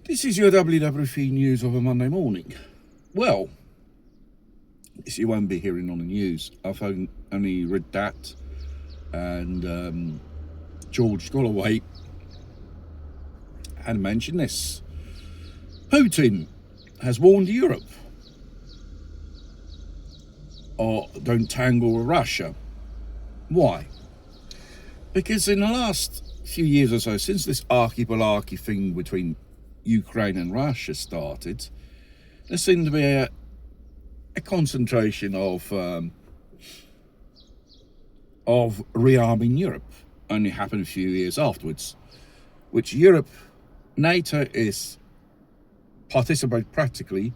This is your WWF news of a Monday morning. Well, this you won't be hearing on the news. I've only read that, and George Galloway had mentioned this. Putin has warned Europe, don't tangle with Russia. Why? Because in the last few years or so, since this arky-balarky thing between Ukraine and Russia started, there seemed to be a concentration of rearming Europe. Only happened a few years afterwards, which NATO is participate practically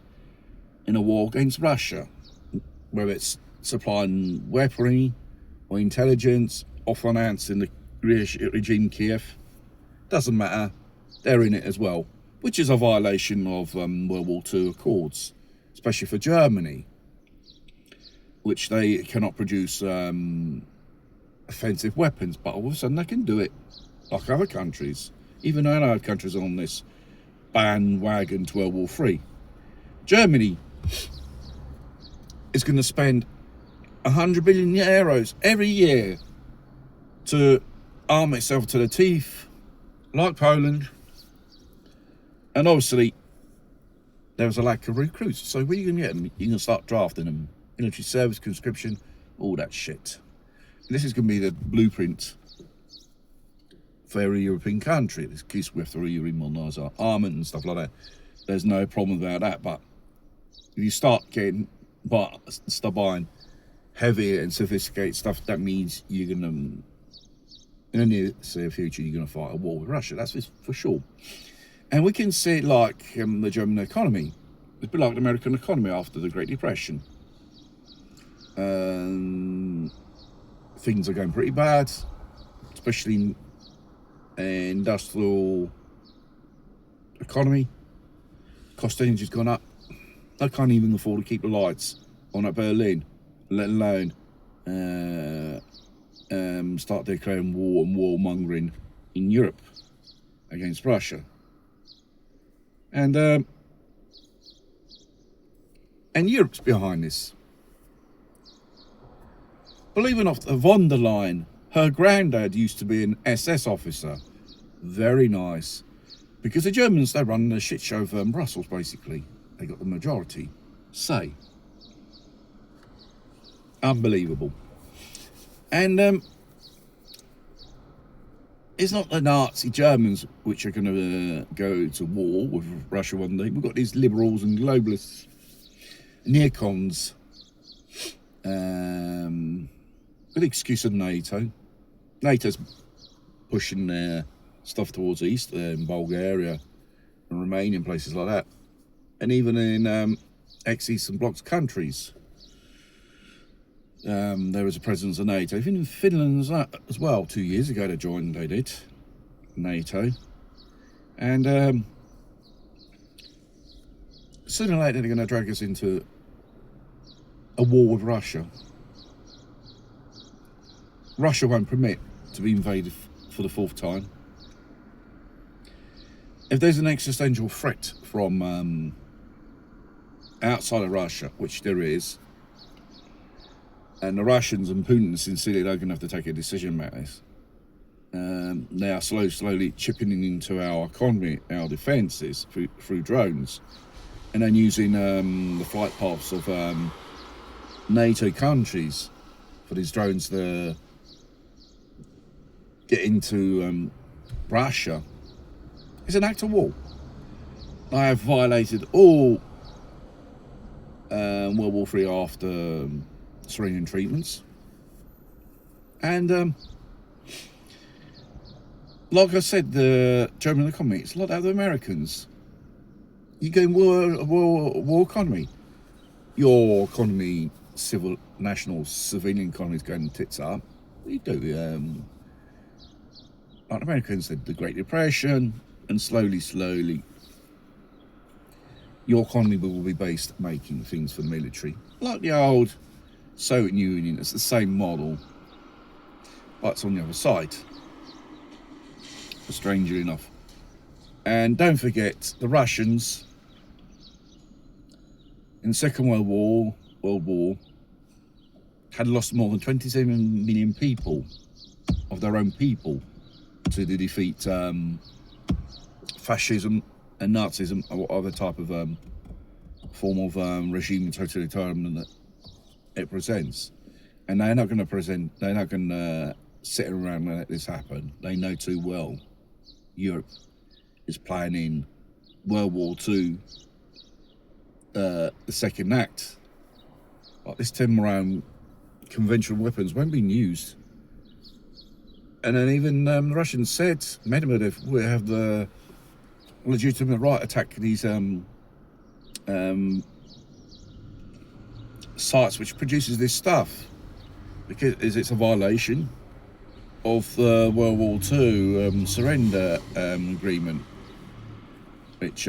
in a war against Russia, whether it's supplying weaponry or intelligence or financing the regime Kiev. Doesn't matter, they're in it as well, which is a violation of World War II accords, especially for Germany, which they cannot produce offensive weapons, but all of a sudden they can do it like other countries, even though other countries are on this bandwagon to World War III. Germany is going to spend 100 billion euros every year to arm itself to the teeth, like Poland. And obviously, there was a lack of recruits. So where are you going to get them? You're going to start drafting them. Military service, conscription, all that shit. And this is going to be the blueprint for every European country. This case we have to really modernise our armament and stuff like that. There's no problem about that. But if you start buying heavier and sophisticated stuff, that means you're going to, in the near future, you're going to fight a war with Russia. That's for sure. And we can see it like the German economy. It's been like the American economy after the Great Depression. Things are going pretty bad, especially in industrial economy. Cost of energy's gone up. They can't even afford to keep the lights on at Berlin, let alone start declaring war and warmongering in Europe against Russia. And Europe's behind this. Believe it or not, von der Leyen, her granddad used to be an SS officer. Very nice. Because the Germans, they run the shit show from Brussels, basically. They got the majority say. Unbelievable. And it's not the Nazi Germans which are going to go to war with Russia one day. We've got these liberals and globalists, neocons, with the excuse of NATO. NATO's pushing their stuff towards the east, in Bulgaria and Romania and places like that. And even in ex-Eastern Bloc countries, there was a presence of NATO. Even in Finland as well, 2 years ago they did, NATO. And sooner or later they're going to drag us into a war with Russia. Russia won't permit to be invaded for the fourth time. If there's an existential threat from outside of Russia, which there is, and the Russians and Putin sincerely are going to have to take a decision about this. They are slowly chipping into our economy, our defences through drones, and then using the flight paths of NATO countries for these drones to get into Russia. It's an act of war. I have violated all World War III after Serenian treatments. And like I said, the German economy, it's a lot of the Americans. You go in war economy. Your economy, civilian economy is going tits up. What do you do? Like the Americans did the Great Depression, and slowly, your economy will be based making things for the military. Like the old Soviet Union, it's the same model, but it's on the other side. Strangely enough. And don't forget, the Russians in the Second World War, had lost more than 27 million people of their own people to defeat fascism and Nazism, or other type of form of regime and totalitarianism that it presents. And they're not going to sit around and let this happen. They know too well Europe is planning World War II, the second act. Like this time around, conventional weapons won't be used. And then even the Russians said, Medvedev will have the legitimate right to attack these sites which produces this stuff, because it's a violation of the World War II surrender agreement, which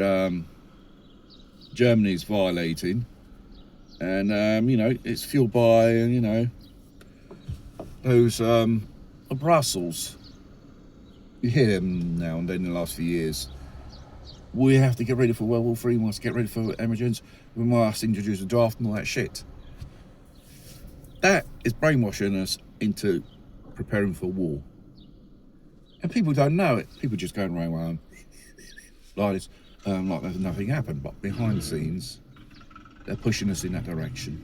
Germany is violating. And you know, it's fueled by those Brussels. You hear them now and then in the last few years. We have to get ready for World War III. We must get ready for emergence. We must introduce a draft and all that shit. That is brainwashing us into preparing for war. And people don't know it. People just going around like this, like nothing happened. But behind the scenes, they're pushing us in that direction.